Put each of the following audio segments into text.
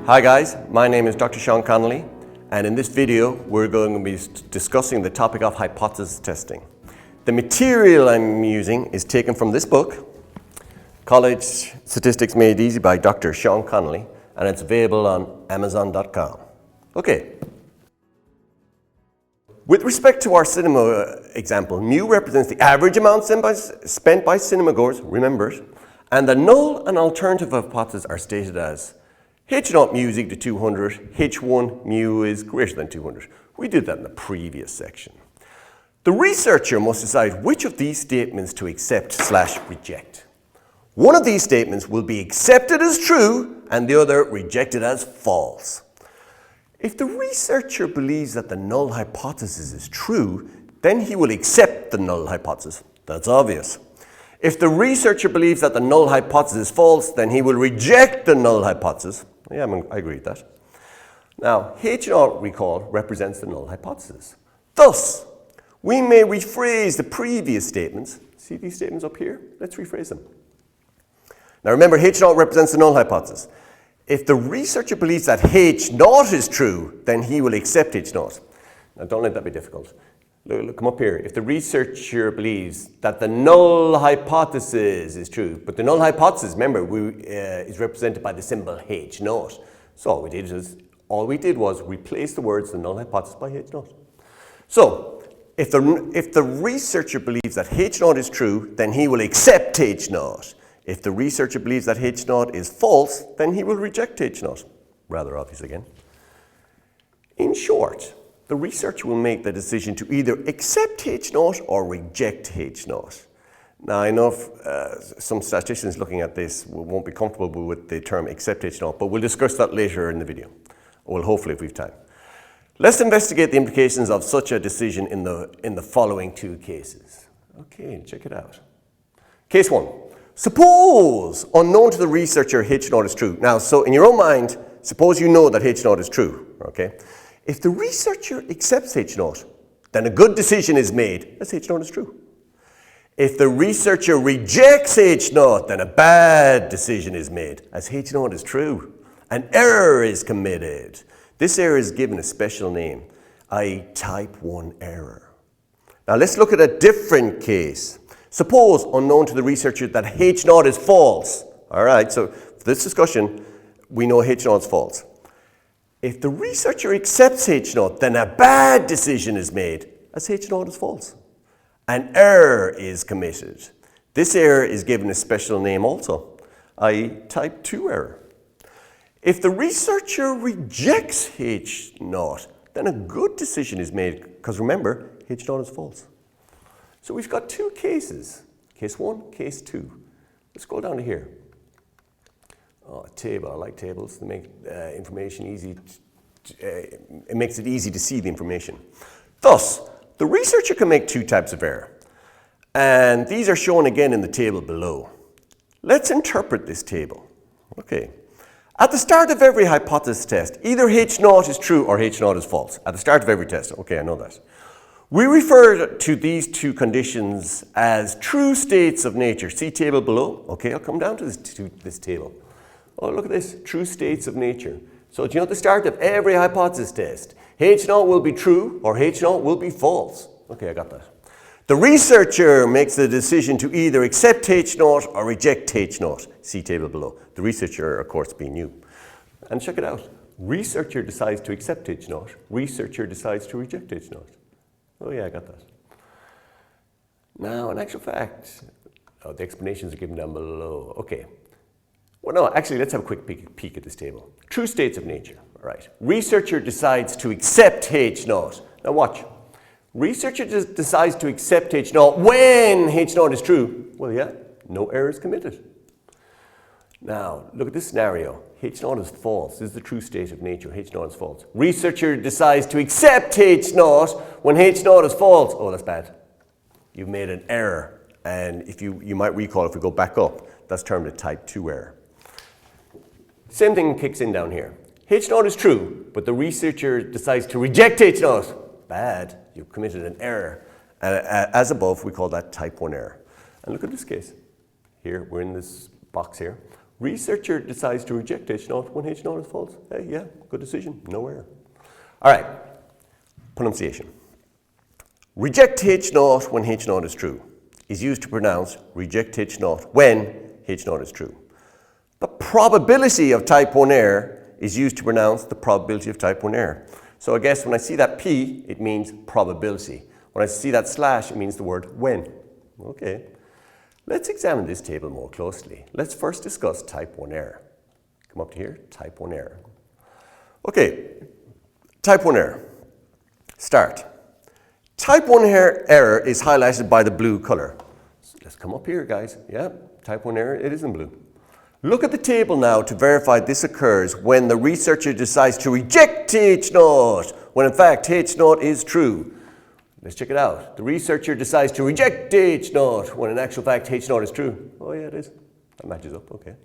Hi guys, my name is Dr. Sean Connolly, and in this video we're going to be discussing the topic of hypothesis testing. The material I'm using is taken from this book, College Statistics Made Easy by Dr. Sean Connolly, and it's available on Amazon.com. Okay. With respect to our cinema example, mu represents the average amount spent by cinema goers, remember it, and the null and alternative hypotheses are stated as H0 mu is equal to 200, H1 mu is greater than 200. We did that in the previous section. The researcher must decide which of these statements to accept/reject. One of these statements will be accepted as true and the other rejected as false. If the researcher believes that the null hypothesis is true, then he will accept the null hypothesis. That's obvious. If the researcher believes that the null hypothesis is false, then he will reject the null hypothesis. Yeah, I agree with that. Now, H0, recall, represents the null hypothesis. Thus, we may rephrase the previous statements. See these statements up here? Let's rephrase them. Now remember, H0 represents the null hypothesis. If the researcher believes that H0 is true, then he will accept H0. Now don't let that be difficult. Look, come up here. If the researcher believes that the null hypothesis is true, but the null hypothesis, remember, is represented by the symbol H0. So all we did was replace the words the null hypothesis by H0. So if the researcher believes that H0 is true, then he will accept H0. If the researcher believes that H0 is false, then he will reject H0. Rather obvious again. In short, the researcher will make the decision to either accept H0 or reject H0. Now I know some statisticians looking at this won't be comfortable with the term accept H0, but we'll discuss that later in the video. Well, hopefully if we have time. Let's investigate the implications of such a decision in the following two cases. Okay, check it out. Case 1. Suppose, unknown to the researcher, H0 is true. Now, so in your own mind, suppose you know that H0 is true, okay? If the researcher accepts H0, then a good decision is made as H0 is true. If the researcher rejects H0, then a bad decision is made as H0 is true. An error is committed. This error is given a special name, i.e. type 1 error. Now let's look at a different case. Suppose, unknown to the researcher, that H0 is false. All right, so for this discussion, we know H0 is false. If the researcher accepts H0, then a bad decision is made as H0 is false. An error is committed. This error is given a special name also, i.e. type 2 error. If the researcher rejects H0, then a good decision is made, because remember, H0 is false. So we've got two cases, case 1, case 2. Let's go down to here. Oh, a table, I like tables. They make information easy. It makes it easy to see the information. Thus, the researcher can make two types of error. And these are shown again in the table below. Let's interpret this table. Okay. At the start of every hypothesis test, either H0 is true or H0 is false. At the start of every test. Okay, I know that. We refer to these two conditions as true states of nature. See table below? Okay, I'll come down to this table. Oh, look at this, true states of nature. So do you know at the start of every hypothesis test, H0 will be true or H0 will be false. Okay, I got that. The researcher makes the decision to either accept H0 or reject H0. See table below. The researcher, of course, being you. And check it out. Researcher decides to accept H0. Researcher decides to reject H0. Oh yeah, I got that. Now, in actual fact, the explanations are given down below. Okay. Well, no, actually, let's have a quick peek at this table. True states of nature. All right. Researcher decides to accept H0. Now watch. Researcher decides to accept H0 when H0 is true. Well, yeah, no error is committed. Now, look at this scenario. H0 is false. This is the true state of nature. H0 is false. Researcher decides to accept H0 when H0 is false. Oh, that's bad. You've made an error. And if you might recall, if we go back up, that's termed a type 2 error. Same thing kicks in down here. H0 is true, but the researcher decides to reject H0. Bad. You've committed an error. As above, we call that type 1 error. And look at this case. Here, we're in this box here. Researcher decides to reject H0 when H0 is false. Hey, yeah, good decision, no error. All right, pronunciation. Reject H0 when H0 is true is used to pronounce reject H0 when H0 is true. The probability of type 1 error is used to pronounce the probability of type 1 error. So I guess when I see that P, it means probability. When I see that slash, it means the word when. Okay. Let's examine this table more closely. Let's first discuss type 1 error. Come up to here, type 1 error. Okay, type 1 error. Start. Type 1 error is highlighted by the blue color. So let's come up here, guys. Yeah, type 1 error, it is in blue. Look at the table now to verify this occurs when the researcher decides to reject H0, when in fact H0 is true. Let's check it out. The researcher decides to reject H0 when in actual fact H0 is true. Oh yeah, it is. That matches up, okay.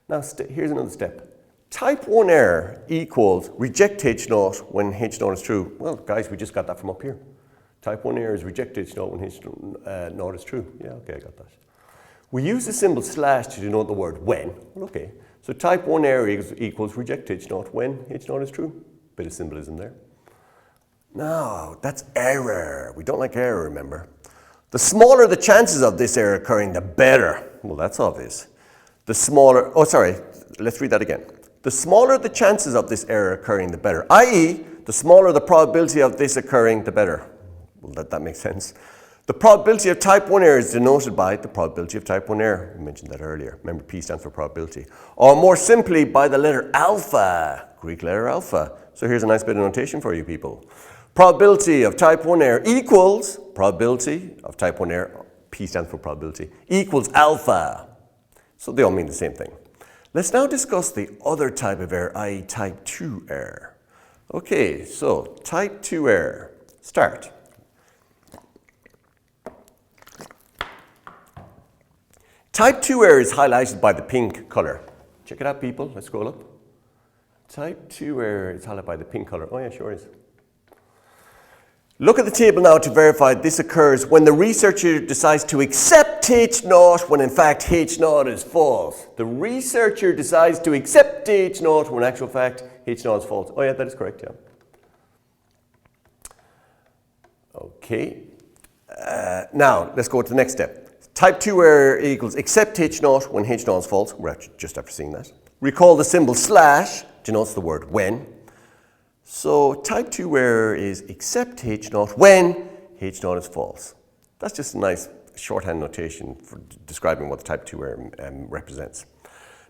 Now here's another step. Type 1 error equals reject H0 when H0 is true. Well, guys, we just got that from up here. Type 1 error is reject H0 when H0 is true. Yeah, okay, I got that. We use the symbol slash to denote the word when. Well, okay. So type 1 error equals reject H0 when H0 is true. Bit of symbolism there. No, that's error. We don't like error, remember. The smaller the chances of this error occurring, the better. Well, that's obvious. The smaller, oh sorry, let's read that again. The smaller the chances of this error occurring, the better. I.e., the smaller the probability of this occurring, the better. Well, that makes sense. The probability of type 1 error is denoted by the probability of type 1 error. We mentioned that earlier. Remember, P stands for probability. Or more simply, by the letter alpha, Greek letter alpha. So here's a nice bit of notation for you people. Probability of type 1 error equals probability of type 1 error, P stands for probability, equals alpha. So they all mean the same thing. Let's now discuss the other type of error, i.e. type 2 error. Okay, so type 2 error. Start. Type 2 error is highlighted by the pink color. Check it out, people. Let's scroll up. Type 2 error is highlighted by the pink color. Oh yeah, sure is. Look at the table now to verify this occurs when the researcher decides to accept H0 when in fact H0 is false. The researcher decides to accept H0 when in actual fact H0 is false. Oh yeah, that is correct, yeah. Okay. Now, let's go to the next step. Type 2 error equals accept H0 when H0 is false. We're actually just after seeing that. Recall the symbol slash denotes the word when. So type 2 error is accept H0 when H0 is false. That's just a nice shorthand notation for describing what the type 2 error represents.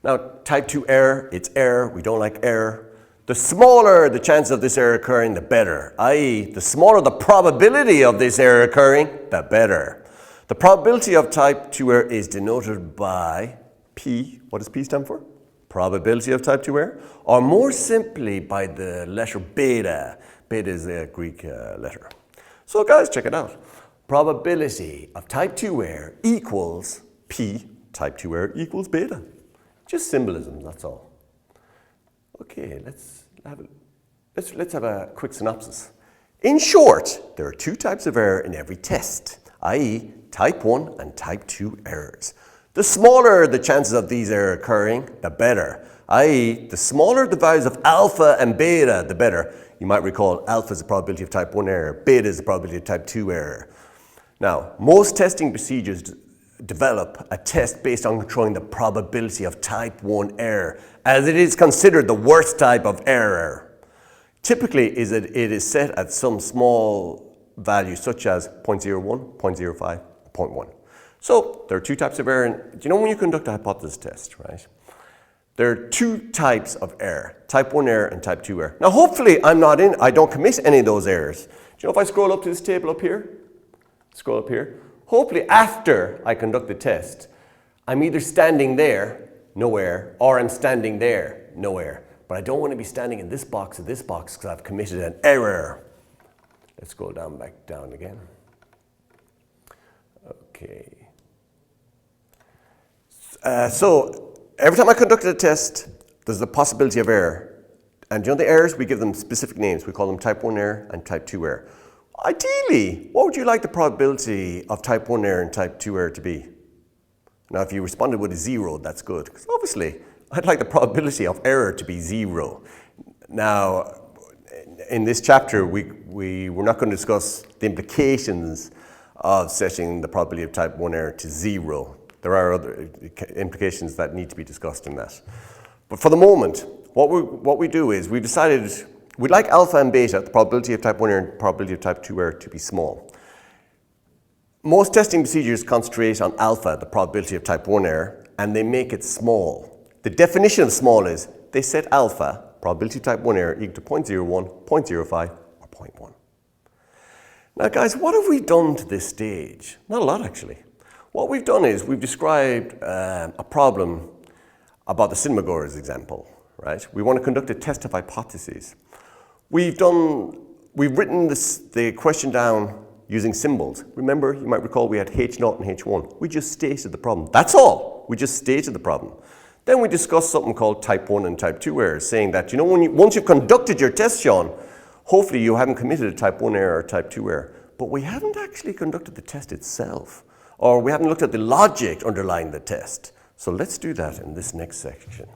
Now, type 2 error, it's error. We don't like error. The smaller the chance of this error occurring, the better. I.e., the smaller the probability of this error occurring, the better. The probability of type 2 error is denoted by P. What does P stand for? Probability of type 2 error, or more simply by the letter beta. Beta is a Greek letter. So guys, check it out. Probability of type 2 error equals P, type 2 error equals beta. Just symbolism, that's all. Okay, let's have a quick synopsis. In short, there are two types of error in every test, i.e. type 1 and type 2 errors. The smaller the chances of these errors occurring, the better. I.e., the smaller the values of alpha and beta, the better. You might recall alpha is the probability of type 1 error, beta is the probability of type 2 error. Now, most testing procedures develop a test based on controlling the probability of type 1 error, as it is considered the worst type of error. Typically, it is set at some small value, such as 0.01, 0.05, 0.1. So there are two types of error. Do you know when you conduct a hypothesis test, right? There are two types of error, type 1 error and type 2 error. Now hopefully I don't commit any of those errors. Do you know if I scroll up to this table up here, hopefully after I conduct the test, I'm either standing there, no error, or I'm standing there, no error. But I don't want to be standing in this box or this box because I've committed an error. Let's scroll back down again. Okay. So every time I conduct a test, there's the possibility of error. And you know the errors, we give them specific names. We call them type 1 error and type 2 error. Ideally, what would you like the probability of type 1 error and type 2 error to be? Now, if you responded with a 0, that's good, because obviously I'd like the probability of error to be 0. Now, in this chapter, we're not going to discuss the implications of setting the probability of type 1 error to 0. There are other implications that need to be discussed in that. But for the moment, what we do is we've decided we'd like alpha and beta, the probability of type 1 error and probability of type 2 error, to be small. Most testing procedures concentrate on alpha, the probability of type 1 error, and they make it small. The definition of small is they set alpha, probability of type 1 error, equal to 0.01, 0.05, or 0.1. Now guys, what have we done to this stage? Not a lot actually. What we've done is we've described a problem about the cinema goers example, right? We want to conduct a test of hypotheses. We've written the question down using symbols. Remember, you might recall we had H0 and H1. We just stated the problem. That's all. We just stated the problem. Then we discussed something called type 1 and type 2 errors, saying that, once you've conducted your test, Sean, hopefully you haven't committed a type 1 error or type 2 error. But we haven't actually conducted the test itself, or we haven't looked at the logic underlying the test. So let's do that in this next section.